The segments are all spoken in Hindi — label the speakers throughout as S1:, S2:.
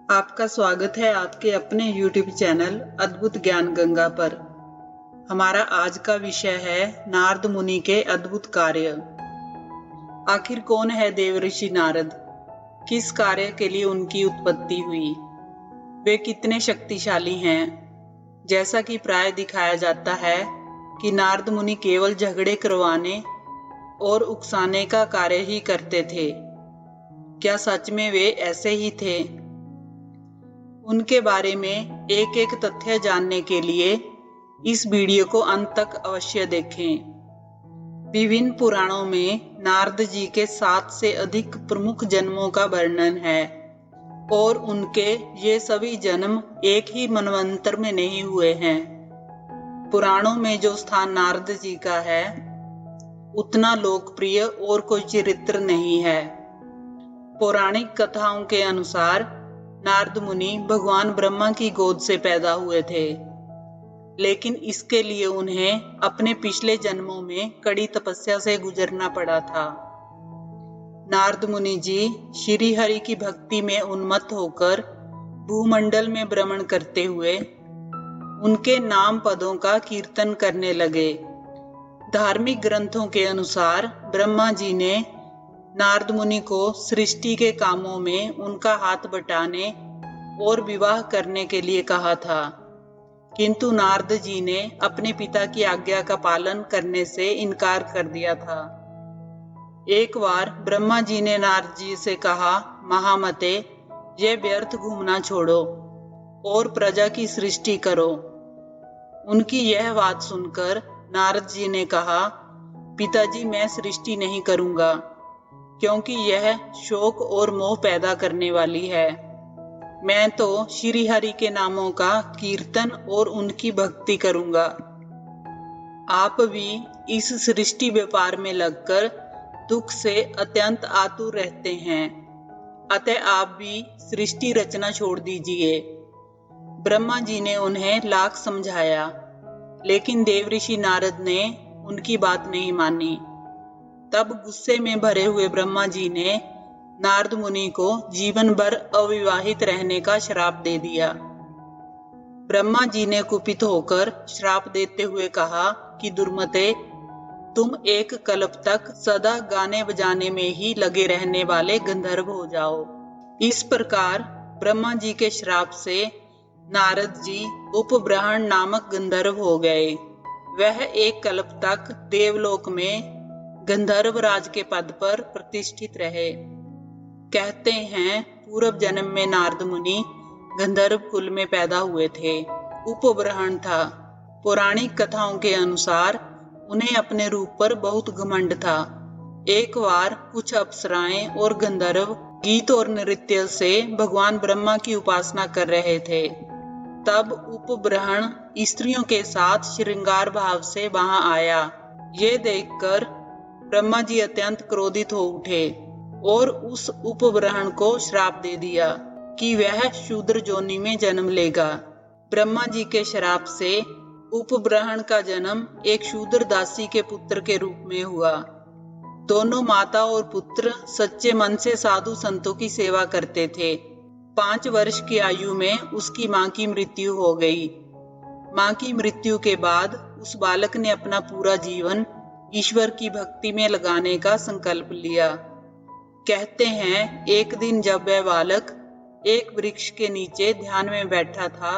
S1: आपका स्वागत है आपके अपने YouTube चैनल अद्भुत ज्ञान गंगा पर। हमारा आज का विषय है नारद मुनि के अद्भुत कार्य। आखिर कौन है देवऋषि नारद? किस कार्य के लिए उनकी उत्पत्ति हुई? वे कितने शक्तिशाली हैं? जैसा कि प्राय दिखाया जाता है कि नारद मुनि केवल झगड़े करवाने और उकसाने का कार्य ही करते थे। क्या सच में वे ऐसे ही थे? उनके बारे में एक एक तथ्य जानने के लिए इस वीडियो को अंत तक अवश्य देखें। विभिन्न पुराणों में नारद जी के 7 से अधिक प्रमुख जन्मों का वर्णन है और उनके ये सभी जन्म एक ही मनवंतर में नहीं हुए हैं। पुराणों में जो स्थान नारद जी का है उतना लोकप्रिय और कोई चरित्र नहीं है। पौराणिक कथाओं के अनुसार नारद मुनि भगवान ब्रह्मा की गोद से पैदा हुए थे, लेकिन इसके लिए उन्हें अपने पिछले जन्मों में कड़ी तपस्या से गुजरना पड़ा था। नारद मुनि जी श्री हरि की भक्ति में उन्मत्त होकर भूमंडल में भ्रमण करते हुए उनके नाम पदों का कीर्तन करने लगे। धार्मिक ग्रंथों के अनुसार ब्रह्मा जी ने नारद मुनि को सृष्टि के कामों में उनका हाथ बटाने और विवाह करने के लिए कहा था, किंतु नारद जी ने अपने पिता की आज्ञा का पालन करने से इनकार कर दिया था। एक बार ब्रह्मा जी ने नारद जी से कहा, महामते, ये व्यर्थ घूमना छोड़ो और प्रजा की सृष्टि करो। उनकी यह बात सुनकर नारद जी ने कहा, पिताजी, मैं सृष्टि नहीं करूंगा, क्योंकि यह शोक और मोह पैदा करने वाली है। मैं तो श्री हरि के नामों का कीर्तन और उनकी भक्ति करूंगा। आप भी इस सृष्टि व्यापार में लगकर दुख से अत्यंत आतुर रहते हैं, अतः आप भी सृष्टि रचना छोड़ दीजिए। ब्रह्मा जी ने उन्हें लाख समझाया, लेकिन देवऋषि नारद ने उनकी बात नहीं मानी। तब गुस्से में भरे हुए ब्रह्मा जी ने नारद मुनि को जीवन भर अविवाहित रहने का श्राप दे दिया। ब्रह्मा जी ने कुपित होकर श्राप देते हुए कहा कि दुर्मते, तुम एक कल्प तक सदा गाने बजाने में ही लगे रहने वाले गंधर्व हो जाओ। इस प्रकार ब्रह्मा जी के श्राप से नारद जी उपब्रहण नामक गंधर्व हो गए। वह एक कल्प तक देवलोक में गंधर्व राज के पद पर प्रतिष्ठित रहे। कहते हैं पूर्व जन्म में नारद मुनि गंधर्व कुल में पैदा हुए थे, उपब्रहण था। पौराणिक कथाओं के अनुसार उन्हें अपने रूप पर बहुत घमंड था। एक बार कुछ अप्सराएं और गंधर्व गीत और नृत्य से भगवान ब्रह्मा की उपासना कर रहे थे। तब उपब्रहण स्त्रियों के साथ श्रृंगार भाव से वहां आया। ये देखकर ब्रह्मा जी अत्यंत क्रोधित हो उठे और उस उपब्रहण को श्राप दे दिया कि वह शूद्र योनि में जन्म लेगा। ब्रह्मा जी के श्राप से उपब्रहण का जन्म एक शूद्र दासी के पुत्र के रूप में हुआ। दोनों माता और पुत्र सच्चे मन से साधु संतों की सेवा करते थे। 5 वर्ष की आयु में उसकी मां की मृत्यु हो गई। मां की मृत्यु के बाद उस बालक ने अपना पूरा जीवन ईश्वर की भक्ति में लगाने का संकल्प लिया। कहते हैं एक दिन जब वह बालक एक वृक्ष के नीचे ध्यान में बैठा था,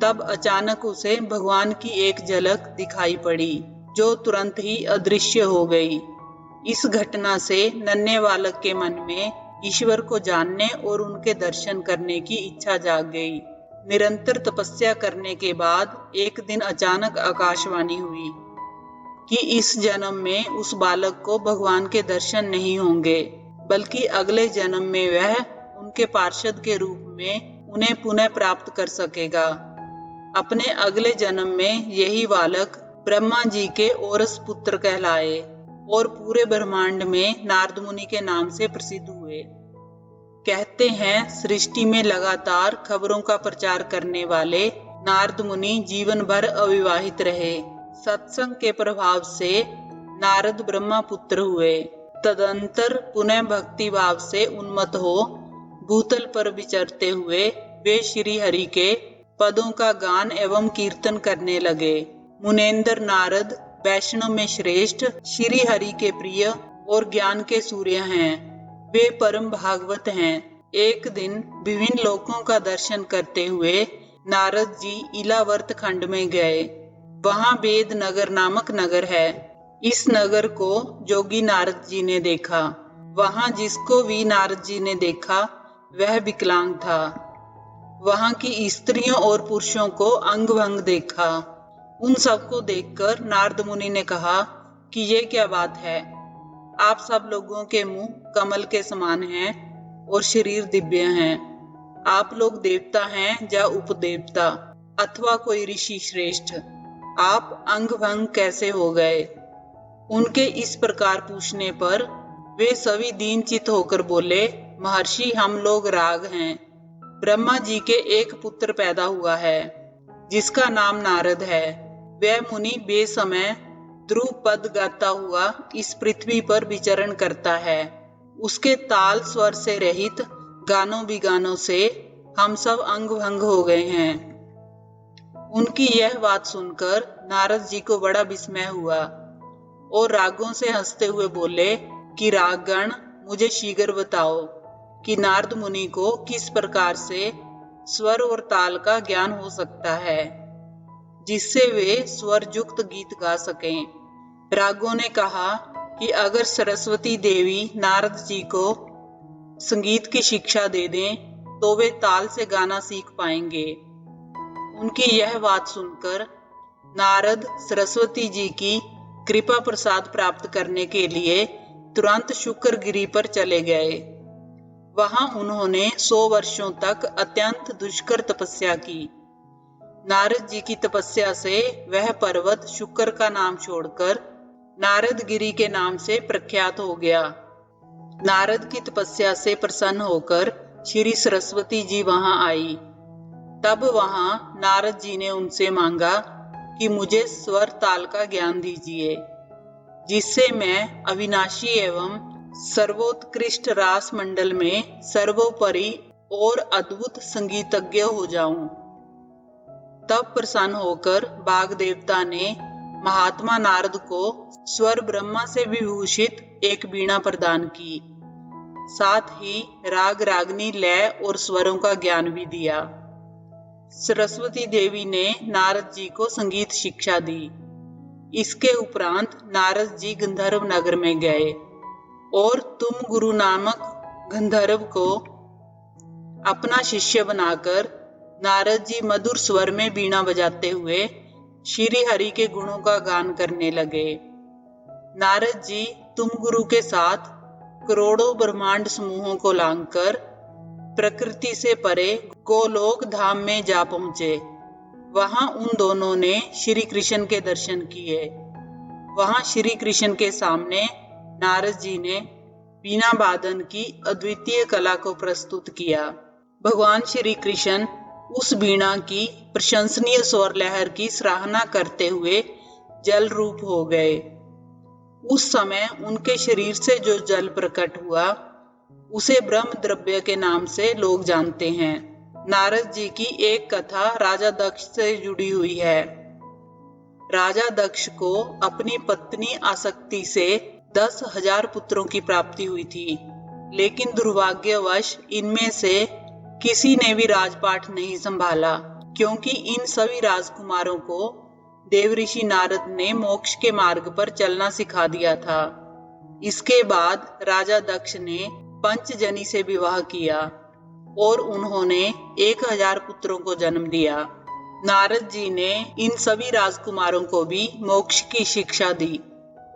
S1: तब अचानक उसे भगवान की एक झलक दिखाई पड़ी, जो तुरंत ही अदृश्य हो गई। इस घटना से नन्हे बालक के मन में ईश्वर को जानने और उनके दर्शन करने की इच्छा जाग गई। निरंतर तपस्या करने के बाद एक दिन अचानक आकाशवाणी हुई कि इस जन्म में उस बालक को भगवान के दर्शन नहीं होंगे, बल्कि अगले जन्म में वह उनके पार्षद के रूप में उन्हें पुनः प्राप्त कर सकेगा। अपने अगले जन्म में यही बालक ब्रह्मा जी के औरस पुत्र कहलाए और पूरे ब्रह्मांड में नारद मुनि के नाम से प्रसिद्ध हुए। कहते हैं सृष्टि में लगातार खबरों का प्रचार करने वाले नारद मुनि जीवन भर अविवाहित रहे। सत्संग के प्रभाव से नारद ब्रह्मा पुत्र हुए। तदंतर पुनः भक्ति भाव से उन्मत्त हो भूतल पर विचरते हुए वे श्री हरि के पदों का गान एवं कीर्तन करने लगे। मुनेंद्र नारद वैष्णव में श्रेष्ठ, श्री हरि के प्रिय और ज्ञान के सूर्य हैं। वे परम भागवत हैं। एक दिन विभिन्न लोकों का दर्शन करते हुए नारद जी इलावर्त खंड में गए। वहां वेद नगर नामक नगर है। इस नगर को जोगी नारद जी ने देखा। वहां जिसको भी नारद जी ने देखा वह विकलांग था। वहां की स्त्रियों और पुरुषों को अंग भंग देखा। उन सबको देखकर नारद मुनि ने कहा कि ये क्या बात है। आप सब लोगों के मुंह कमल के समान हैं और शरीर दिव्य हैं। आप लोग देवता हैं या उपदेवता अथवा कोई ऋषि श्रेष्ठ। आप अंग भंग कैसे हो गए। उनके इस प्रकार पूछने पर वे सभी दीनचित होकर बोले, महर्षि हम लोग राग हैं। ब्रह्मा जी के एक पुत्र पैदा हुआ है जिसका नाम नारद है। वह मुनि बेसमय ध्रुव पद गाता हुआ इस पृथ्वी पर विचरण करता है। उसके ताल स्वर से रहित गानों बिगानों से हम सब अंग भंग हो गए हैं। उनकी यह बात सुनकर नारद जी को बड़ा विस्मय हुआ और रागों से हंसते हुए बोले कि रागगण मुझे शीघ्र बताओ कि नारद मुनि को किस प्रकार से स्वर और ताल का ज्ञान हो सकता है जिससे वे स्वर युक्त गीत गा सकें। रागों ने कहा कि अगर सरस्वती देवी नारद जी को संगीत की शिक्षा दे दें तो वे ताल से गाना सीख पाएंगे। उनकी यह बात सुनकर नारद सरस्वती जी की कृपा प्रसाद प्राप्त करने के लिए तुरंत शुक्र गिरी पर चले गए। वहां उन्होंने 100 वर्षों तक अत्यंत दुष्कर तपस्या की। नारद जी की तपस्या से वह पर्वत शुक्र का नाम छोड़कर नारद गिरी के नाम से प्रख्यात हो गया। नारद की तपस्या से प्रसन्न होकर श्री सरस्वती जी वहां आई। तब वहां नारद जी ने उनसे मांगा कि मुझे स्वर ताल का ज्ञान दीजिए जिससे मैं अविनाशी एवं सर्वोत्कृष्ट रास मंडल में सर्वोपरि और अद्भुत संगीतज्ञ हो जाऊं। तब प्रसन्न होकर बाग देवता ने महात्मा नारद को स्वर ब्रह्मा से विभूषित एक वीणा प्रदान की। साथ ही राग रागनी लय और स्वरों का ज्ञान भी दिया। सरस्वती देवी ने नारद जी को संगीत शिक्षा दी। इसके उपरांत नारद जी गंधर्व नगर में गए और तुम गुरु नामक गंधर्व को अपना शिष्य बनाकर नारद जी मधुर स्वर में वीणा बजाते हुए श्री हरि के गुणों का गान करने लगे। नारद जी तुम गुरु के साथ करोड़ों ब्रह्मांड समूहों को लांघकर प्रकृति से परे गोलोक धाम में जा पहुंचे। वहां उन दोनों ने श्री कृष्ण के दर्शन किए। वहां श्री कृष्ण के सामने नारद जी ने वीणा वादन की अद्वितीय कला को प्रस्तुत किया। भगवान श्री कृष्ण उस वीणा की प्रशंसनीय स्वर लहर की सराहना करते हुए जल रूप हो गए। उस समय उनके शरीर से जो जल प्रकट हुआ उसे ब्रह्म द्रव्य के नाम से लोग जानते हैं। नारद जी की एक कथा राजा दक्ष से जुड़ी हुई है। राजा दक्ष को अपनी पत्नी आसक्ति से 10,000 पुत्रों की प्राप्ति हुई थी, लेकिन दुर्भाग्यवश इनमें से किसी ने भी राजपाट नहीं संभाला, क्योंकि इन सभी राजकुमारों को देवऋषि नारद ने मोक्ष के मार्ग पर चलना सिखा दिया था। इसके बाद राजा दक्ष ने पंचजनी से विवाह किया और उन्होंने 1000 पुत्रों को जन्म दिया। नारद जी ने इन सभी राजकुमारों को भी मोक्ष की शिक्षा दी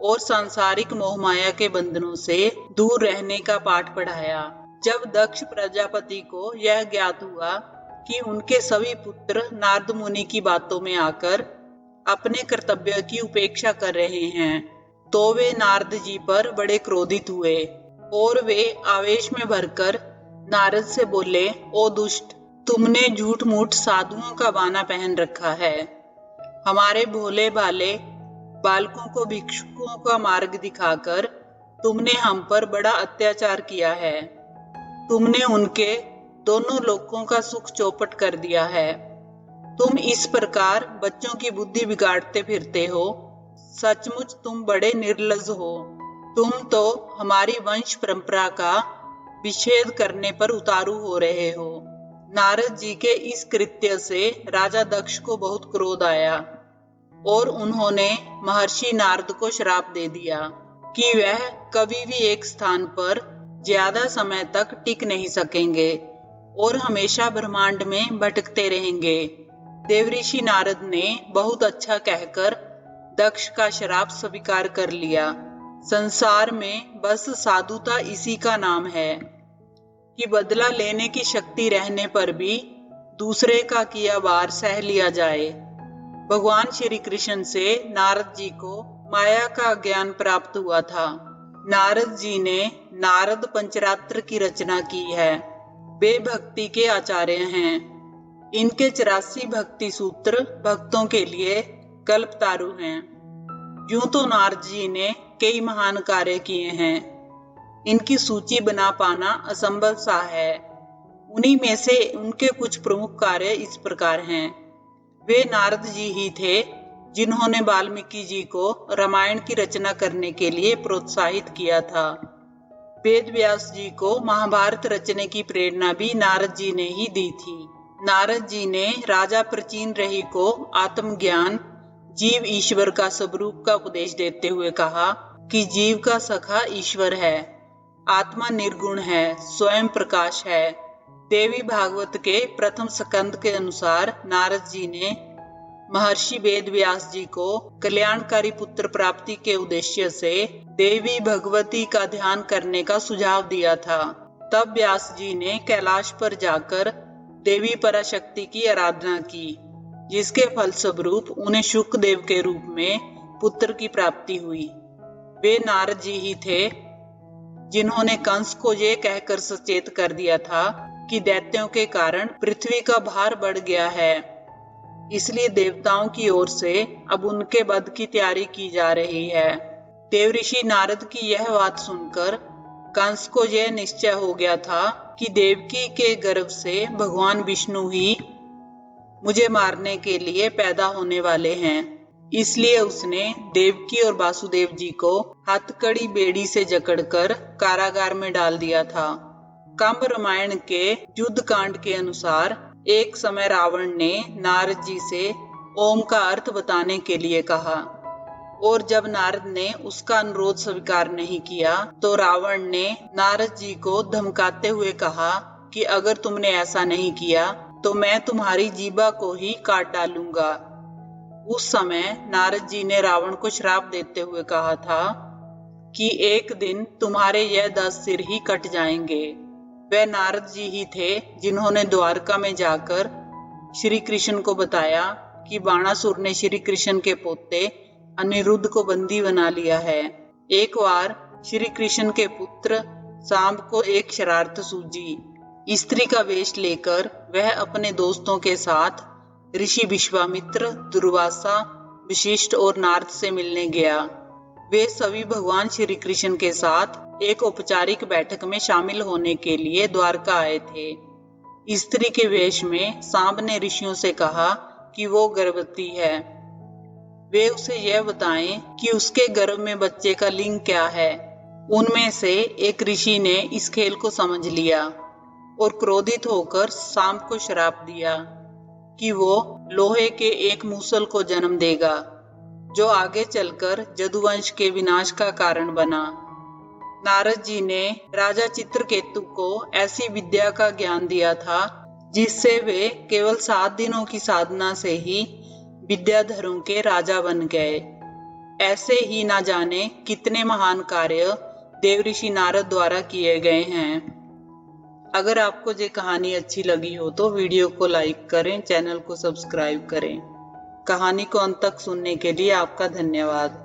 S1: और सांसारिक मोहमाया के बंधनों से दूर रहने का पाठ पढ़ाया। जब दक्ष प्रजापति को यह ज्ञात हुआ कि उनके सभी पुत्र नारद मुनि की बातों में आकर अपने कर्तव्य की उपेक्षा कर रहे हैं, तो वे नारद जी पर बड़े क्रोधित हुए और वे आवेश में भरकर नारद से बोले, ओ दुष्ट, तुमने झूठ मूठ साधुओं का बाना पहन रखा है। हमारे भोले भाले बालकों को भिक्षुकों का मार्ग दिखाकर तुमने हम पर बड़ा अत्याचार किया है। तुमने उनके दोनों लोकों का सुख चौपट कर दिया है। तुम इस प्रकार बच्चों की बुद्धि बिगाड़ते फिरते हो। सचमुच तुम बड़े निर्लज्ज हो। तुम तो हमारी वंश परंपरा का विच्छेद करने पर उतारू हो रहे हो। नारद जी के इस कृत्य से राजा दक्ष को बहुत क्रोध आया और उन्होंने महर्षि नारद को श्राप दे दिया कि वह कभी भी एक स्थान पर ज्यादा समय तक टिक नहीं सकेंगे और हमेशा ब्रह्मांड में भटकते रहेंगे। देवऋषि नारद ने बहुत अच्छा कहकर दक्ष का श्राप स्वीकार कर लिया। संसार में बस साधुता इसी का नाम है कि बदला लेने की शक्ति रहने पर भी दूसरे का किया वार सह लिया जाए। भगवान श्री कृष्ण से नारद जी को माया का ज्ञान प्राप्त हुआ था। नारद जी ने नारद पंचरात्र की रचना की है। वे भक्ति के आचार्य हैं। इनके 84 भक्ति सूत्र भक्तों के लिए कल्पतारु हैं। यूं तो नारद जी ने कई महान कार्य किए हैं। इनकी सूची बना पाना असंभव सा है। उन्हीं में से उनके कुछ प्रमुख कार्य इस प्रकार हैं। वे नारद जी ही थे जिन्होंने वाल्मीकि जी को रामायण की रचना करने के लिए प्रोत्साहित किया था। वेद व्यास जी को महाभारत रचने की प्रेरणा भी नारद जी ने ही दी थी। नारद जी ने राजा प्रचीन रही को आत्मज्ञान, जीव ईश्वर का स्वरूप का उपदेश देते हुए कहा कि जीव का सखा ईश्वर है, आत्मा निर्गुण है, स्वयं प्रकाश है। देवी भागवत के प्रथम स्कंद के अनुसार नारद जी ने महर्षि वेद व्यास जी को कल्याणकारी पुत्र प्राप्ति के उद्देश्य से देवी भगवती का ध्यान करने का सुझाव दिया था। तब व्यास जी ने कैलाश पर जाकर देवी पराशक्ति की आराधना की, जिसके फलस्वरूप उन्हें शुकदेव के रूप में पुत्र की प्राप्ति हुई। वे नारद जी ही थे जिन्होंने कंस को ये कहकर सचेत कर दिया था कि दैत्यों के कारण पृथ्वी का भार बढ़ गया है, इसलिए देवताओं की ओर से अब उनके वध की तैयारी की जा रही है। देवऋषि नारद की यह बात सुनकर कंस को यह निश्चय हो गया था कि देवकी के गर्भ से भगवान विष्णु ही मुझे मारने के लिए पैदा होने वाले हैं। इसलिए उसने देवकी और वासुदेव जी को हथकड़ी बेड़ी से जकड़कर कारागार में डाल दिया था। कंब रामायण के युद्ध कांड के अनुसार एक समय रावण ने नारद जी से ओम का अर्थ बताने के लिए कहा और जब नारद ने उसका अनुरोध स्वीकार नहीं किया तो रावण ने नारद जी को धमकाते हुए कहा कि अगर तुमने ऐसा नहीं किया तो मैं तुम्हारी जीभा को ही काट डालूंगा। उस समय नारद जी ने रावण को श्राप देते हुए कहा था कि एक दिन तुम्हारे यह 10 सिर ही कट जाएंगे। वह नारद जी ही थे जिन्होंने द्वारका में जाकर श्री कृष्ण को बताया कि बाणासुर ने श्री कृष्ण के पोते अनिरुद्ध को बंदी बना लिया है। एक बार श्री कृष्ण के पुत्र सांब को एक शरारत सूझी। स्त्री का वेश लेकर वह अपने दोस्तों के साथ ऋषि विश्वामित्र, दुर्वासा, वशिष्ठ और नारद से मिलने गया। वे सभी भगवान श्री कृष्ण के साथ एक औपचारिक बैठक में शामिल होने के लिए द्वारका आए थे। स्त्री के वेश में सांब ने ऋषियों से कहा कि वो गर्भवती है। वे उसे यह बताएं कि उसके गर्भ में बच्चे का लिंग क्या है। उनमें से एक ऋषि ने इस खेल को समझ लिया और क्रोधित होकर सांब को श्राप दिया कि वो लोहे के एक मूसल को जन्म देगा, जो आगे चलकर जदुवंश के विनाश का कारण बना। नारद जी ने राजा चित्रकेतु को ऐसी विद्या का ज्ञान दिया था जिससे वे केवल 7 दिनों की साधना से ही विद्याधरों के राजा बन गए। ऐसे ही ना जाने कितने महान कार्य देवऋषि नारद द्वारा किए गए हैं। अगर आपको ये कहानी अच्छी लगी हो तो वीडियो को लाइक करें, चैनल को सब्सक्राइब करें। कहानी को अंत तक सुनने के लिए आपका धन्यवाद।